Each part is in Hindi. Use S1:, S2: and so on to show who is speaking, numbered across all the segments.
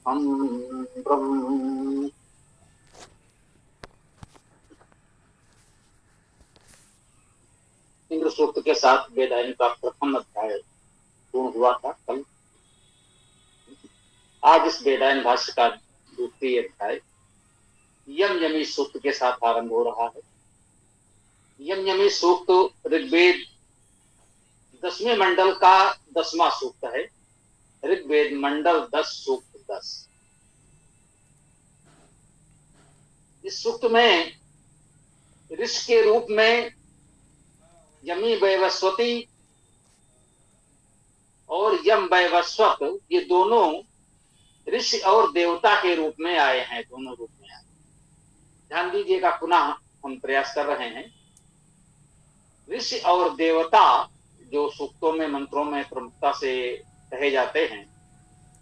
S1: हम ब्रह्म। इंद्र सूक्त के साथ वेदायन का प्रथम अध्याय पूर्ण हुआ था कल। आज इस वेदायन भाष्य का द्वितीय अध्याय यम यमी सूक्त के साथ आरंभ हो रहा है। यम यमी सूक्त ऋग्वेद 10वें मंडल का 10वां सूक्त है। ऋग्वेद मंडल 10 सूक्त 10। इस सूक्त में ऋषि के रूप में यमी वैवस्वती और यम वैवस्वत ये दोनों ऋषि और देवता के रूप में आए हैं। दोनों रूप में आए। ध्यान दीजिएगा, पुनः हम प्रयास कर रहे हैं। ऋषि और देवता जो सूक्तों में मंत्रों में प्रमुखता से कहे जाते हैं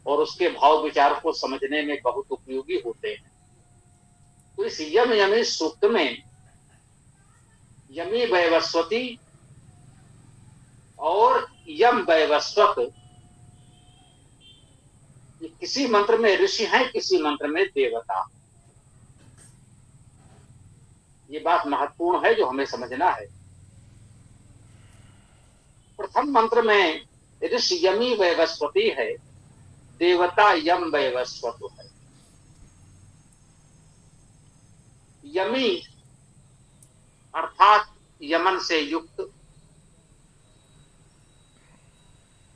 S1: और उसके भाव विचार को समझने में बहुत उपयोगी होते हैं। तो इस यम यमी सूक्त में यमी वैवस्वती और यम वैवस्वत किसी मंत्र में ऋषि हैं, किसी मंत्र में देवता। ये बात महत्वपूर्ण है जो हमें समझना है। प्रथम मंत्र में ऋषि यमी वैवस्वती है, देवता यम वैवस्वत है। यमी अर्थात यमन से युक्त,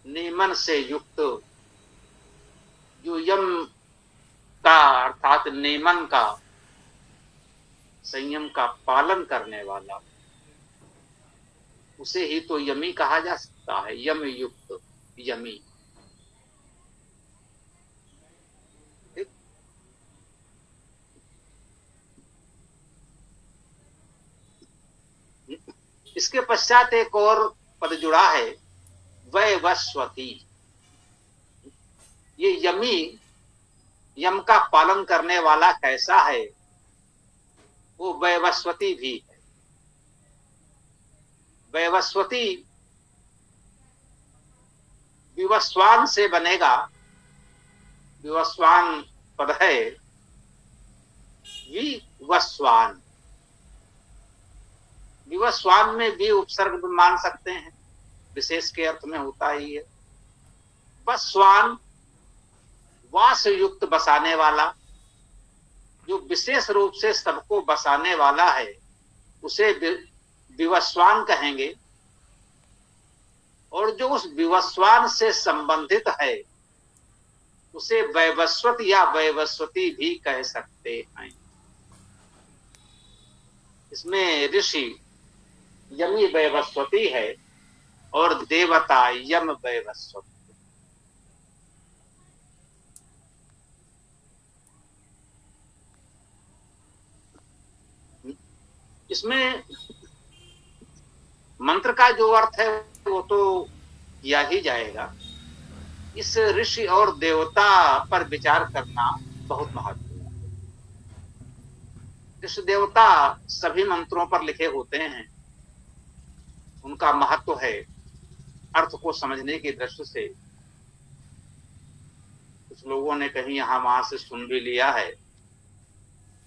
S1: नियमन से युक्त, जो यम का अर्थात नियमन का, संयम का पालन करने वाला, उसे ही तो यमी कहा जा सकता है। यम युक्त यमी। इसके पश्चात एक और पद जुड़ा है, वैवस्वती। ये यमी यम का पालन करने वाला कैसा है, वो वैवस्वती भी है। वैवस्वती विवस्वान से बनेगा। विवस्वान पद है, विवस्वान। विवस्वान में भी उपसर्ग मान सकते हैं, विशेष के अर्थ में होता ही है। वस्वान वास युक्त बसाने वाला, जो विशेष रूप से सबको बसाने वाला है उसे विवस्वान कहेंगे। और जो उस विवस्वान से संबंधित है उसे वैवस्वत या वैवस्वती भी कह सकते हैं। इसमें ऋषि यमी वैवस्वती है और देवता यम वैवस्वत। इसमें मंत्र का जो अर्थ है वो तो किया ही जाएगा। इस ऋषि और देवता पर विचार करना बहुत महत्वपूर्ण है। ऋषि देवता सभी मंत्रों पर लिखे होते हैं। उनका महत्व है अर्थ को समझने की दृष्टि से। कुछ लोगों ने कहीं यहां वहां से सुन भी लिया है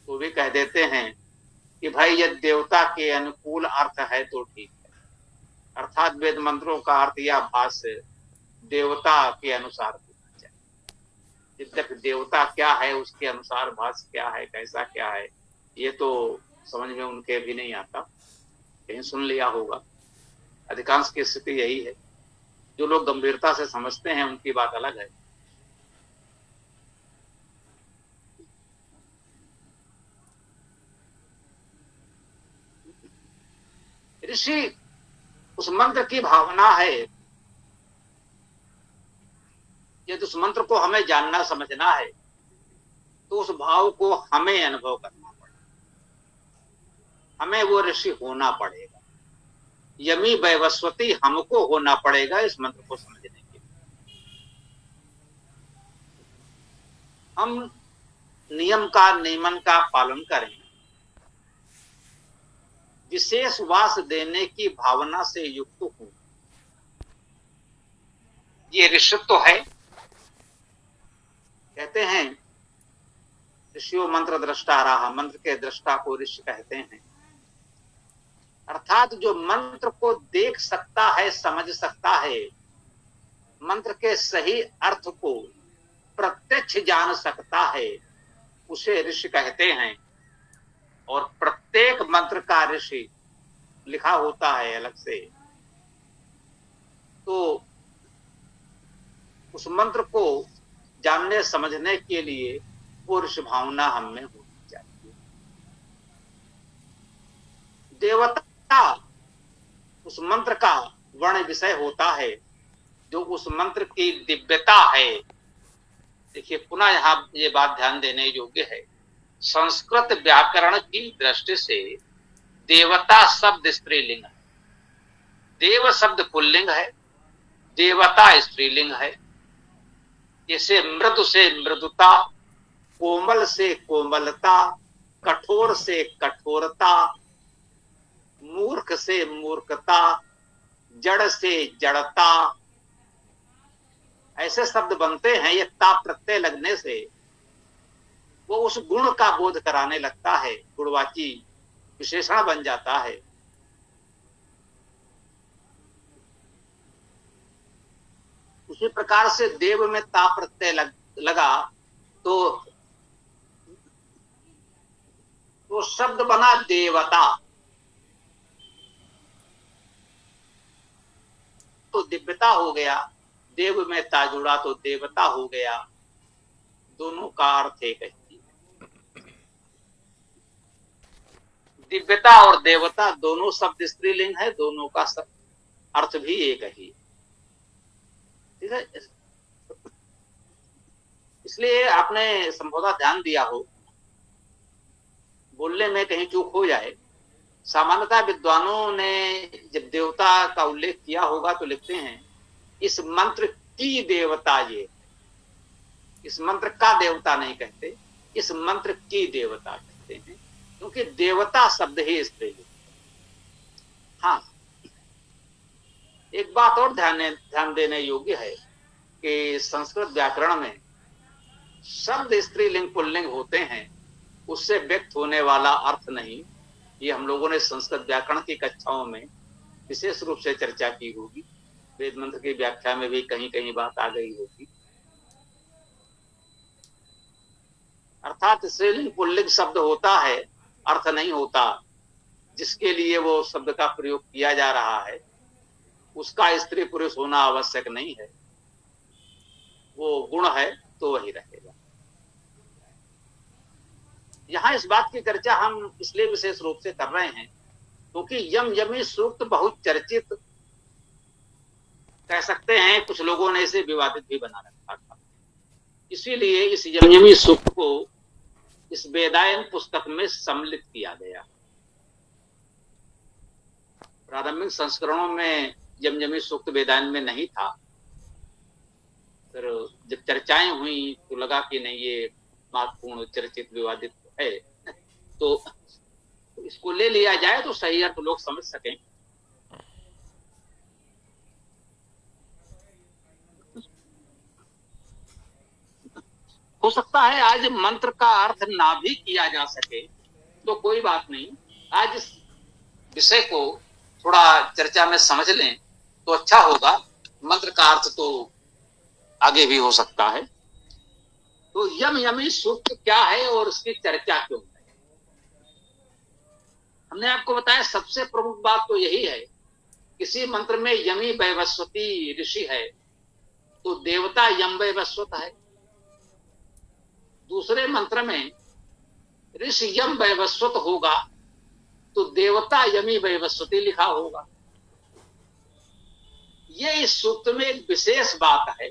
S1: तो भी कह देते हैं कि भाई ये देवता के अनुकूल अर्थ है तो ठीक है, अर्थात वेद मंत्रों का अर्थ या भाष्य देवता के अनुसार होना चाहिए। यद्यपि देवता क्या है, उसके अनुसार भाष्य क्या है, कैसा क्या है, ये तो समझ में उनके भी नहीं आता। कहीं सुन लिया होगा। अधिकांश की स्थिति यही है। जो लोग गंभीरता से समझते हैं उनकी बात अलग है। ऋषि उस मंत्र की भावना है। यदि उस मंत्र को हमें जानना समझना है तो उस भाव को हमें अनुभव करना पड़ेगा। हमें वो ऋषि होना पड़ेगा। यमी वैवस्वती हमको होना पड़ेगा इस मंत्र को समझने के लिए। हम नियम का, नियमन का पालन करें, विशेष वास देने की भावना से युक्त हूं, ये ऋषित्व है। कहते हैं ऋषियों मंत्र दृष्टा रहा, मंत्र के दृष्टा को ऋषि कहते हैं। अर्थात जो मंत्र को देख सकता है, समझ सकता है, मंत्र के सही अर्थ को प्रत्यक्ष जान सकता है, उसे ऋषि कहते हैं। और प्रत्येक मंत्र का ऋषि लिखा होता है अलग से, तो उस मंत्र को जानने समझने के लिए वो ऋषि भावना हम में होनी चाहिए। देवता उस मंत्र का वर्ण विषय होता है, जो उस मंत्र की दिव्यता है। देखिए पुनः यहां ये बात ध्यान देने योग्य है, संस्कृत व्याकरण की दृष्टि से देवता शब्द स्त्रीलिंग है, देव शब्द पुल्लिंग है, देवता स्त्रीलिंग है। जैसे मृदु से मृदुता, कोमल से कोमलता, कठोर से कठोरता, मूर्ख से मूर्खता, जड़ से जड़ता, ऐसे शब्द बनते हैं। ये ता प्रत्यय लगने से वो उस गुण का बोध कराने लगता है, गुणवाची विशेषण बन जाता है। उसी प्रकार से देव में ता प्रत्यय लगा तो शब्द बना देवता, तो दिव्यता हो गया। देव में ता जुड़ा तो देवता हो गया। दोनों का अर्थ एक ही है। दिव्यता और देवता दोनों शब्द स्त्रीलिंग है, दोनों का अर्थ भी एक ही। ठीक है, इसलिए आपने संभवतः ध्यान दिया हो, बोलने में कहीं चूक हो जाए। सामान्यतः विद्वानों ने जब देवता का उल्लेख किया होगा तो लिखते हैं इस मंत्र की देवता ये, इस मंत्र का देवता नहीं कहते, इस मंत्र की देवता कहते हैं, क्योंकि देवता शब्द ही स्त्री। हाँ, एक बात और ध्यान देने योग्य है कि संस्कृत व्याकरण में शब्द स्त्रीलिंग पुल्लिंग होते हैं, उससे व्यक्त होने वाला अर्थ नहीं। ये हम लोगों ने संस्कृत व्याकरण की कक्षाओं में विशेष रूप से चर्चा की होगी, वेद मंत्र की व्याख्या में भी कहीं कहीं बात आ गई होगी। अर्थात स्त्रीलिंग पुल्लिंग शब्द होता है, अर्थ नहीं होता। जिसके लिए वो शब्द का प्रयोग किया जा रहा है उसका स्त्री पुरुष होना आवश्यक नहीं है, वो गुण है तो वही रहेगा। यहां इस बात की चर्चा हम इसलिए विशेष रूप से कर रहे हैं क्योंकि यम यमी सूक्त बहुत चर्चित, कह सकते हैं कुछ लोगों ने इसे विवादित भी बना रखा था। इसीलिए इस यम यमी सूक्त को इस वेदायन पुस्तक में सम्मिलित किया गया। प्रारंभिक संस्करणों में यम यमी सूक्त वेदायन में नहीं था, फिर जब चर्चाएं हुई तो लगा कि नहीं ये महत्वपूर्ण चर्चित विवादित है, तो इसको ले लिया जाए तो सही अर्थ लोग समझ सकें। हो सकता है आज मंत्र का अर्थ ना भी किया जा सके तो कोई बात नहीं, आज इस विषय को थोड़ा चर्चा में समझ लें तो अच्छा होगा। मंत्र का अर्थ तो आगे भी हो सकता है। तो यम यमी सूक्त क्या है और उसकी चर्चा क्यों है? हमने आपको बताया सबसे प्रमुख बात तो यही है, किसी मंत्र में यमी वैवस्वती ऋषि है तो देवता यम वैवस्वत है। दूसरे मंत्र में ऋषि यम वैवस्वत होगा तो देवता यमी वैवस्वती लिखा होगा। ये इस सूक्त में एक विशेष बात है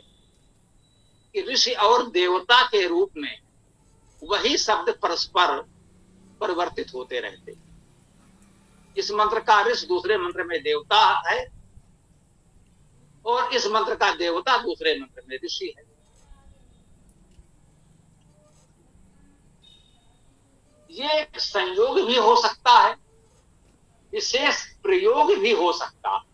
S1: कि ऋषि और देवता के रूप में वही शब्द परस्पर परिवर्तित होते रहते। इस मंत्र का ऋषि दूसरे मंत्र में देवता है और इस मंत्र का देवता दूसरे मंत्र में ऋषि है। ये एक संयोग भी हो सकता है, विशेष प्रयोग भी हो सकता है।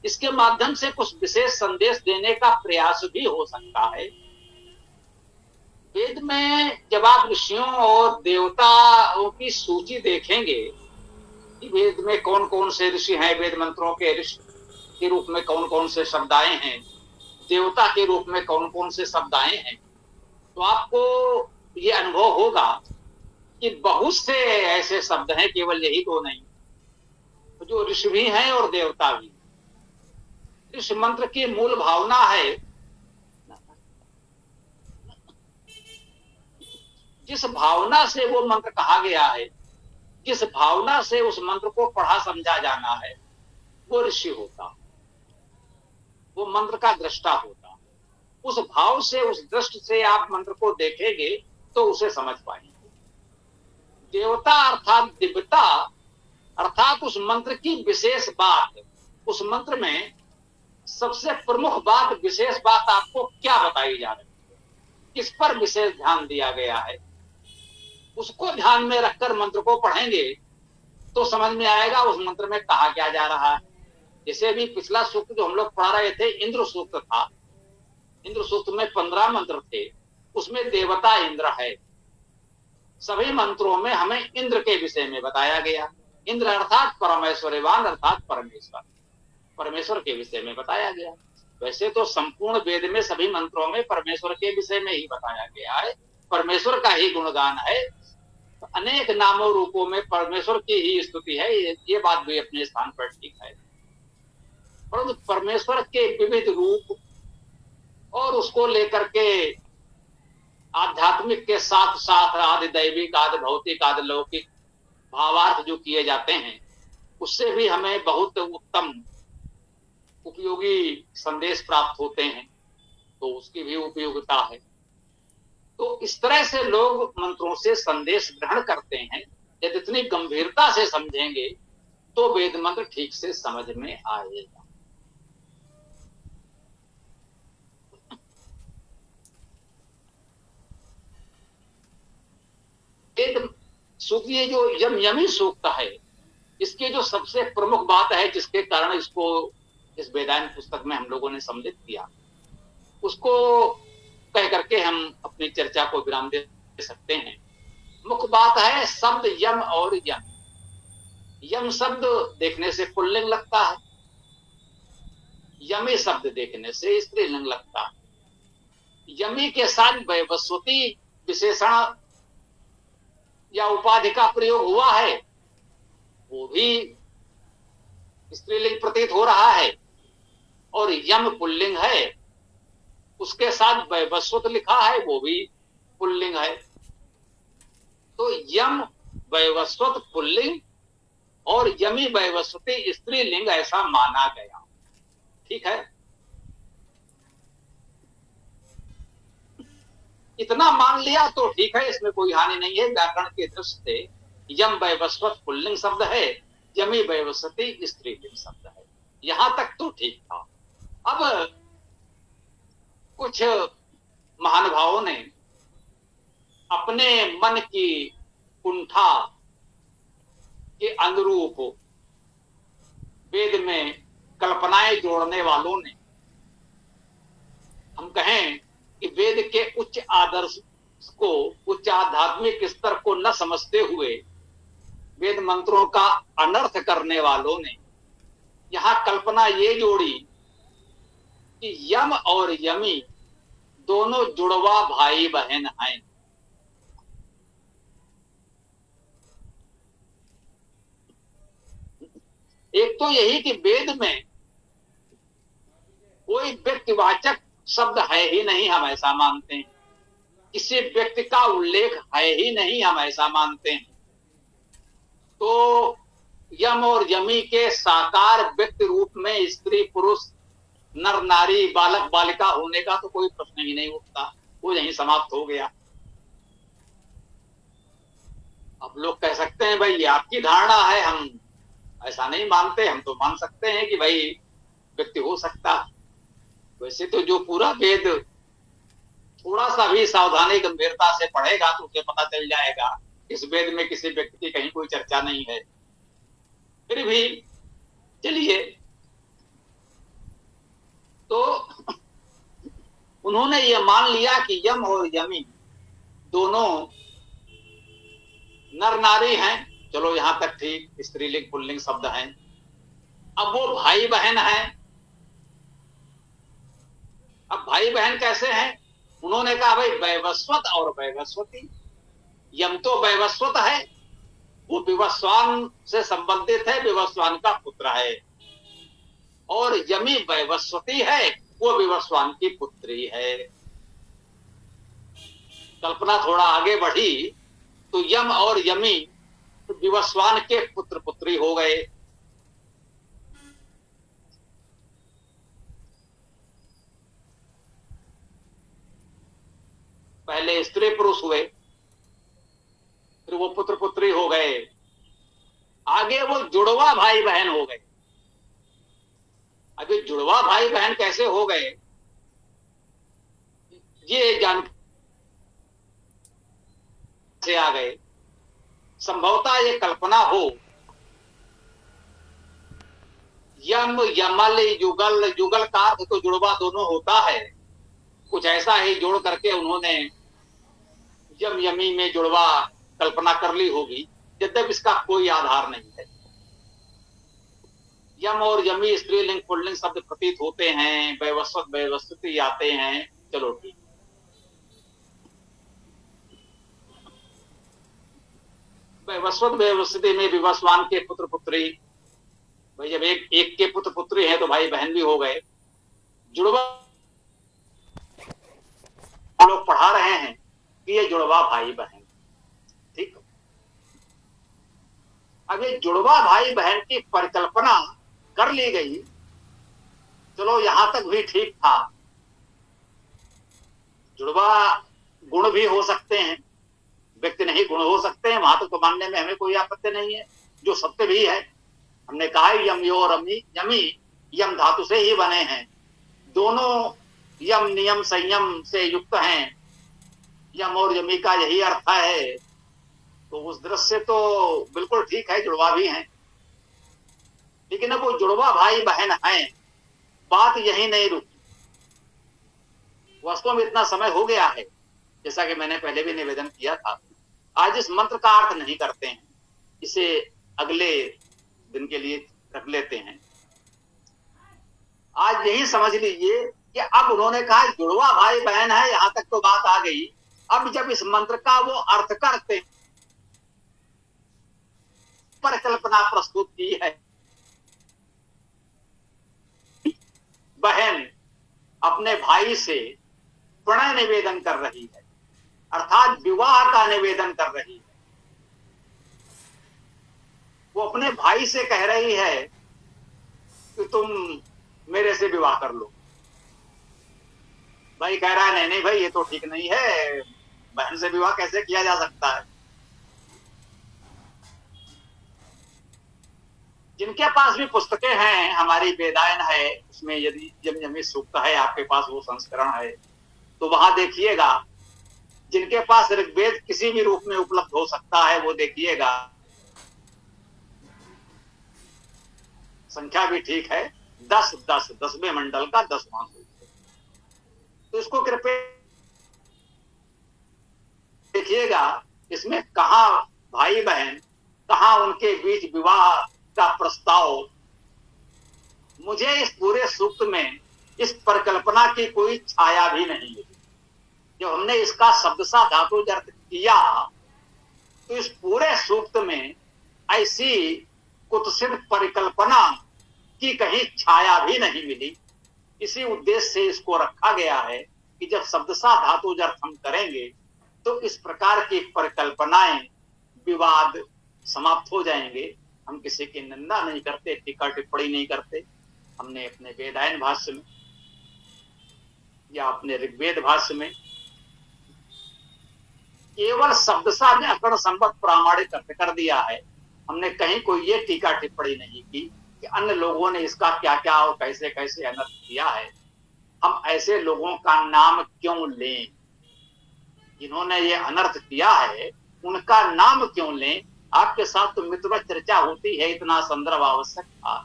S1: इसके माध्यम से कुछ विशेष संदेश देने का प्रयास भी हो सकता है। वेद में जब आप ऋषियों और देवताओं की सूची देखेंगे कि वेद में कौन कौन से ऋषि हैं, वेद मंत्रों के ऋषि के रूप में कौन कौन से शब्द आए हैं, देवता के रूप में कौन कौन से शब्द आए हैं, तो आपको ये अनुभव होगा कि बहुत से ऐसे शब्द हैं, केवल यही दो नहीं, तो जो ऋषि भी हैं और देवता भी। इस मंत्र की मूल भावना है, जिस भावना से वो मंत्र कहा गया है, जिस भावना से उस मंत्र को पढ़ा समझा जाना है, वो ऋषि होता, वो मंत्र का दृष्टा होता। उस भाव से, उस दृष्टि से आप मंत्र को देखेंगे तो उसे समझ पाएंगे। देवता अर्थात दिव्यता, अर्थात उस मंत्र की विशेष बात, उस मंत्र में सबसे प्रमुख बात, विशेष बात आपको क्या बताई जा रही है, किस पर विशेष ध्यान दिया गया है, उसको ध्यान में रखकर मंत्र को पढ़ेंगे तो समझ में आएगा उस मंत्र में कहा क्या जा रहा है। जैसे भी पिछला सूक्त जो हम लोग पढ़ा रहे थे, इंद्र सूक्त था, इंद्र सूक्त में 15 मंत्र थे, उसमें देवता इंद्र है। सभी मंत्रों में हमें इंद्र के विषय में बताया गया। इंद्र अर्थात परमेश्वरवान, अर्थात परमेश्वर, परमेश्वर के विषय में बताया गया। वैसे तो संपूर्ण वेद में सभी मंत्रों में परमेश्वर के विषय में ही बताया गया है, परमेश्वर का ही गुणगान है, अनेक नामों रूपों में परमेश्वर की ही स्तुति है, ये बात भी अपने स्थान पर ठीक है। परंतु परमेश्वर के विविध रूप और उसको लेकर के आध्यात्मिक के साथ साथ आदि दैविक, आदि भौतिक, आदि लौकिक भावार्थ जो किए जाते हैं, उससे भी हमें बहुत उत्तम उपयोगी संदेश प्राप्त होते हैं, तो उसकी भी उपयोगिता है। तो इस तरह से लोग मंत्रों से संदेश ग्रहण करते हैं। यदि इतनी गंभीरता से समझेंगे तो वेद मंत्र ठीक से समझ में आएगा। वेद सूक्त, ये जो यमी सूक्त है, इसकी जो सबसे प्रमुख बात है, जिसके कारण इसको इस वेदांत पुस्तक में हम लोगों ने सम्मिलित किया, उसको कह करके हम अपनी चर्चा को विराम दे सकते हैं। मुख्य बात है शब्द यम और यम। यम शब्द देखने से पुल्लिंग लगता है, यमी शब्द देखने से स्त्रीलिंग लगता है। यमी के साथ वैवस्वती विशेषण या उपाधि का प्रयोग हुआ है, वो भी स्त्रीलिंग प्रतीत हो रहा है, और यम पुल्लिंग है, उसके साथ वैवस्वत लिखा है, वो भी पुल्लिंग है। तो यम वैवस्वत पुल्लिंग और यमी वैवस्वती स्त्रीलिंग ऐसा माना गया। ठीक है, इतना मान लिया तो ठीक है, इसमें कोई हानि नहीं है। व्याकरण के दृष्टि से यम वैवस्वत पुल्लिंग शब्द है, यमी वैवस्वती स्त्रीलिंग शब्द है, यहां तक तो ठीक था। अब कुछ महानुभावों ने अपने मन की कुंठा के अनुरूप वेद में कल्पनाएं जोड़ने वालों ने, हम कहें कि वेद के उच्च आदर्श को, उच्च आध्यात्मिक स्तर को न समझते हुए वेद मंत्रों का अनर्थ करने वालों ने यहां कल्पना ये जोड़ी कि यम और यमी दोनों जुड़वा भाई बहन हैं। एक तो यही कि वेद में कोई व्यक्तिवाचक शब्द है ही नहीं, हम ऐसा मानते हैं, किसी व्यक्ति का उल्लेख है ही नहीं, हम ऐसा मानते हैं। तो यम और यमी के साकार व्यक्ति रूप में स्त्री पुरुष, नर नारी, बालक बालिका होने का तो कोई प्रश्न ही नहीं उठता, वो यहीं समाप्त हो गया। अब लोग कह सकते हैं भाई ये आपकी धारणा है, हम ऐसा नहीं मानते, हम तो मान सकते हैं कि भाई व्यक्ति हो सकता। वैसे तो जो पूरा वेद थोड़ा सा भी सावधानी गंभीरता से पढ़ेगा तो उसे पता चल जाएगा इस वेद में किसी व्यक्ति की कहीं कोई चर्चा नहीं है। फिर भी चलिए, उन्होंने ये मान लिया कि यम और यमी दोनों नर नारी हैं। चलो यहां तक ठीक, स्त्रीलिंग पुल्लिंग शब्द हैं। अब वो भाई बहन हैं। अब भाई बहन कैसे हैं? उन्होंने कहा भाई वैवस्वत और वैवस्वती। यम तो वैवस्वत है, वो विवस्वान से संबंधित है, विवस्वान का पुत्र है। और यमी वैवस्वती है, वो विवस्वान की पुत्री है। कल्पना थोड़ा आगे बढ़ी तो यम और यमी विवस्वान के पुत्र पुत्री हो गए। पहले स्त्री पुरुष हुए, फिर वो पुत्र पुत्री हो गए, आगे वो जुड़वा भाई बहन हो गए। अभी जुड़वा भाई बहन कैसे हो गए ये जान से आ गए। संभवतः ये कल्पना हो, यम यमल युगल, युगल का अर्थ तो जुड़वा दोनों होता है, कुछ ऐसा ही जोड़ करके उन्होंने यम यमी में जुड़वा कल्पना कर ली होगी, यद्यप इसका कोई आधार नहीं है। यम और यमी स्त्रीलिंग पुल्लिंग शब्द प्रतीत होते हैं, वैवस्वत वैवस्वती आते हैं। चलो ठीक, वैवस्वत वैवस्वती में विवस्वान के पुत्र पुत्री, भाई जब एक के पुत्र पुत्री है तो भाई बहन भी हो गए। जुड़वा लोग पढ़ा रहे हैं कि ये जुड़वा भाई बहन, ठीक। अब ये जुड़वा भाई बहन की परिकल्पना कर ली गई, चलो यहां तक भी ठीक था। जुड़वा गुण भी हो सकते हैं, व्यक्ति नहीं गुण हो सकते हैं, वहां तक तो मानने में हमें कोई आपत्ति नहीं है, जो सत्य भी है। हमने कहा यम यो और यमी यम धातु से ही बने हैं, दोनों यम नियम संयम से युक्त हैं, यम और यमी का यही अर्थ है। तो उस दृश्य तो बिल्कुल ठीक है, जुड़वा भी हैं। लेकिन अब वो जुड़वा भाई बहन हैं, बात यही नहीं रुकी। वास्तव में इतना समय हो गया है, जैसा कि मैंने पहले भी निवेदन किया था, आज इस मंत्र का अर्थ नहीं करते हैं, इसे अगले दिन के लिए रख लेते हैं। आज यही समझ लीजिए कि अब उन्होंने कहा जुड़वा भाई बहन है, यहां तक तो बात आ गई। अब जब इस मंत्र का वो अर्थ करते हैं, परिकल्पना प्रस्तुत की है, बहन अपने भाई से प्रणय निवेदन कर रही है, अर्थात विवाह का निवेदन कर रही है। वो अपने भाई से कह रही है कि तुम मेरे से विवाह कर लो। भाई कह रहा है नहीं नहीं भाई ये तो ठीक नहीं है, बहन से विवाह कैसे किया जा सकता है। जिनके पास भी पुस्तकें हैं, हमारी वेदायन है, उसमें यदि यम यमी सूक्त है, आपके पास वो संस्करण है, तो वहां देखिएगा। जिनके पास ऋग्वेद किसी भी रूप में उपलब्ध हो सकता है वो देखिएगा, संख्या भी ठीक है, 10 10 10वें मंडल का 10वां सूक्त। तो इसको कृपया देखिएगा, इसमें कहा भाई बहन, कहा उनके बीच विवाह का प्रस्ताव। मुझे इस पूरे सूक्त में इस परिकल्पना की कोई छाया भी नहीं मिली। जब हमने इसका शब्दशः धातु अर्थ किया तो इस पूरे सूक्त में ऐसी कुत्सित परिकल्पना की कहीं छाया भी नहीं मिली। इसी उद्देश्य से इसको रखा गया है कि जब शब्दशः धातु अर्थ हम करेंगे तो इस प्रकार की परिकल्पनाएं, विवाद समाप्त हो जाएंगे। हम किसी की निंदा नहीं करते, टीका टिप्पणी नहीं करते। हमने अपने वेदायन भाष्य में या अपने ऋग्वेद भाष्य में केवल शब्दशः व्याकरण संबद्ध प्रामाणिक अर्थ कर दिया है। हमने कहीं कोई ये टीका टिप्पणी नहीं की कि अन्य लोगों ने इसका क्या क्या और कैसे कैसे अनर्थ किया है। हम ऐसे लोगों का नाम क्यों लें? जिन्होंने ये अनर्थ किया है उनका नाम क्यों लें? आपके साथ तो मित्र चर्चा होती है, इतना संदर्भ आवश्यक था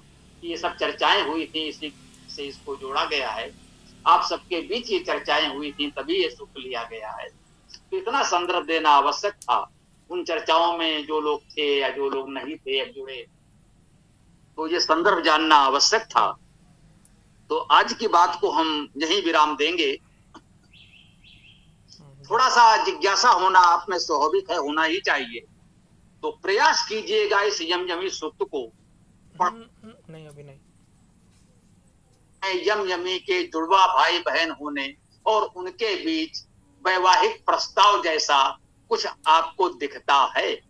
S1: कि ये सब चर्चाएं हुई थी, इसी से इसको जोड़ा गया है। आप सबके बीच ये चर्चाएं हुई थी, तभी ये सूत्र लिया गया है। तो इतना संदर्भ देना आवश्यक था। उन चर्चाओं में जो लोग थे या जो लोग नहीं थे अब जुड़े, तो ये संदर्भ जानना आवश्यक था। तो आज की बात को हम यहीं विराम देंगे। थोड़ा सा जिज्ञासा होना आप में स्वाभाविक है, होना ही चाहिए। तो प्रयास कीजिएगा इस यमयमी सूक्त को
S2: नहीं अभी नहीं।
S1: यमयमी के जुड़वा भाई बहन होने और उनके बीच वैवाहिक प्रस्ताव जैसा कुछ आपको दिखता है,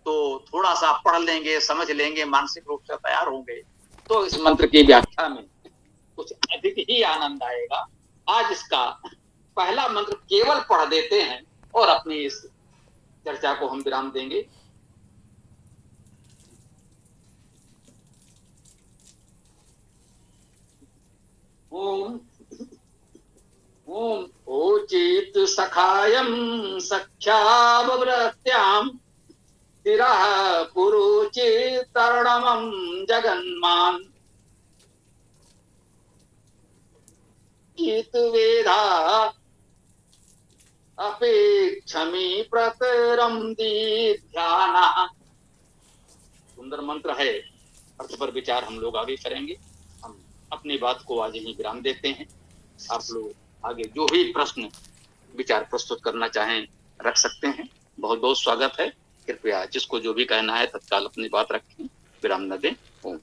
S1: तो थोड़ा सा पढ़ लेंगे, समझ लेंगे, मानसिक रूप से तैयार होंगे, तो इस मंत्र की व्याख्या में कुछ अधिक ही आनंद आएगा। आज इसका पहला मंत्र केवल पढ़ देते हैं और अपनी इस चर्चा को हम विराम देंगे। ओम ओम ओचित सखायम सख्यावृत्याम तिरः पुरुचितर्णमं जगन्मान इत वेदा अपेक्षमी प्रतरम दीध्याना। सुंदर मंत्र है, अर्थ पर विचार हम लोग आगे करेंगे। हम अपनी बात को आज यहीं विराम देते हैं। आप लोग आगे जो भी प्रश्न विचार प्रस्तुत करना चाहें रख सकते हैं। बहुत बहुत स्वागत है। कृपया जिसको जो भी कहना है तत्काल अपनी बात रखें, विराम न दें। ओम।